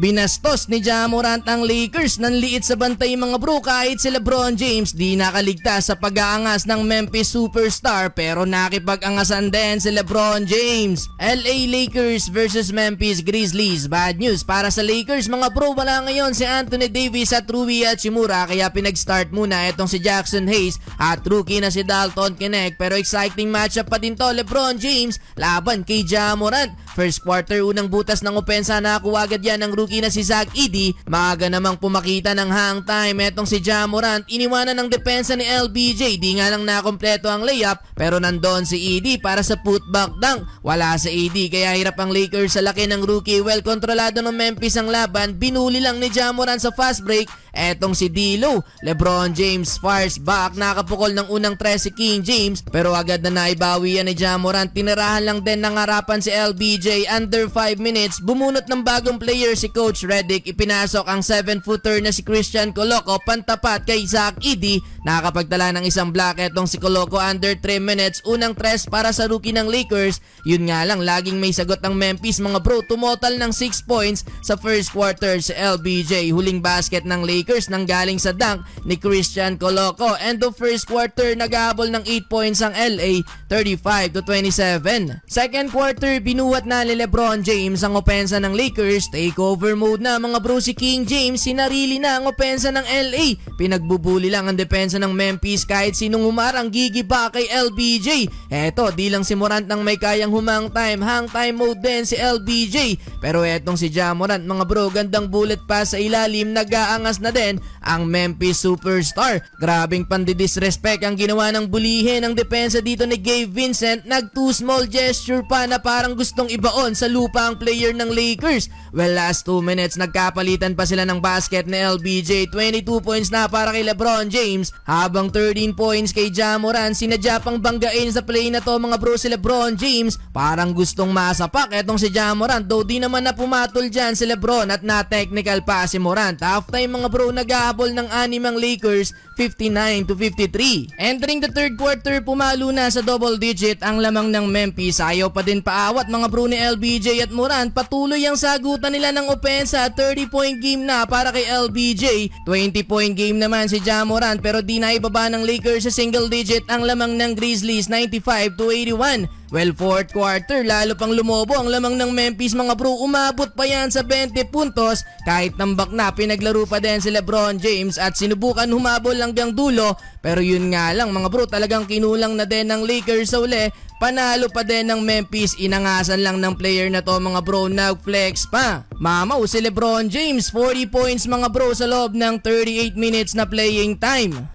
Binastos ni Ja Morant ang Lakers ng liit sa bantay mga bro kahit si LeBron James di nakaligtas sa pag-aangas ng Memphis superstar pero nakipag-angasan din si LeBron James. LA Lakers versus Memphis Grizzlies. Bad news para sa Lakers mga bro, wala ngayon si Anthony Davis at Rui Hachimura kaya pinag-start muna itong si Jackson Hayes at rookie na si Dalton Knecht, pero exciting matchup pa din to LeBron James laban kay Ja Morant. First quarter unang butas ng opensa nakakuha agad yan ng rookie na si Zach Edey. Maaga namang pumakita ng hang time etong si Ja Morant, iniwanan ng depensa ni LBJ, di nga lang nakompleto ang layup pero nandoon si Edey para sa putback dunk. Wala sa Edey kaya hirap ang Lakers sa laki ng rookie. Well kontrolado ng Memphis ang laban, binuli lang ni Ja Morant sa fast break etong si D'Lo. LeBron James fires back, nakapukol ng unang 3 si King James pero agad na naibawi yan ni Ja Morant. Tinirahan lang din ng harapan si LBJ. Under 5 minutes bumunot ng bagong player si Coach Redick, ipinasok ang 7-footer na si Christian Coloco pantapat kay Zach Edey. Nakapagtala ng isang block etong si Coloco. Under 3 minutes unang 3 para sa rookie ng Lakers. Yun nga lang, laging may sagot ng Memphis mga bro. Tumotal ng 6 points sa first quarter si LBJ. Huling basket ng Lakers nanggaling sa dunk ni Christian Coloco. End of first quarter, naghahabol ng 8 points ang LA, 35-27. Second quarter, binuhat na ni LeBron James ang opensa ng Lakers. Takeover mode na mga bro si King James, sinarili na ang opensa ng LA. Pinagbubuli lang ang depensa ng Memphis, kahit sinong humarang gigiba kay LBJ. Eto, di lang si Morant nang may kayang humang time, hang time mode din si LBJ. Pero etong si Ja Morant mga bro, gandang bullet pass sa ilalim, nag-aangas na din ang Memphis superstar. Grabing pandidisrespect ang ginawa ng bulihin ng depensa dito ni Gabe Vincent. Nag too small gesture pa na parang gustong ibaon sa lupa ang player ng Lakers. Well, last 2 minutes nagkapalitan pa sila ng basket ni LBJ. 22 points na para kay LeBron James habang 13 points kay Ja Morant. Sinadya pang banggain sa play na to mga bro si LeBron James. Parang gustong masapak etong si Ja Morant, though di naman na pumatol dyan si LeBron at na-technical pa si Morant. Halftime mga bro, naghahabol ng 6 ang Lakers, 59-53. Entering the third quarter, pumalo na sa double digit ang lamang ng Memphis. Ayaw pa din paawat mga bro ni LBJ at Morant. Patuloy ang sagutan nila ng opensa. 30-point game na para kay LBJ, 20-point game naman si Ja Morant, pero di na ibaba ng Lakers sa single digit ang lamang ng Grizzlies, 95-81. Well, fourth quarter, lalo pang lumobo ang lamang ng Memphis mga bro. Umabot pa yan sa 20 puntos. Kahit tambak na, pinaglaro pa din si LeBron James at sinubukan humabol hanggang dulo. Pero yun nga lang mga bro, talagang kinulang na din ng Lakers sa uli. Panalo pa din ng Memphis, inangasan lang ng player na to mga bro, nag-flex pa. Mamaw si LeBron James, 40 points mga bro sa loob ng 38 minutes na playing time.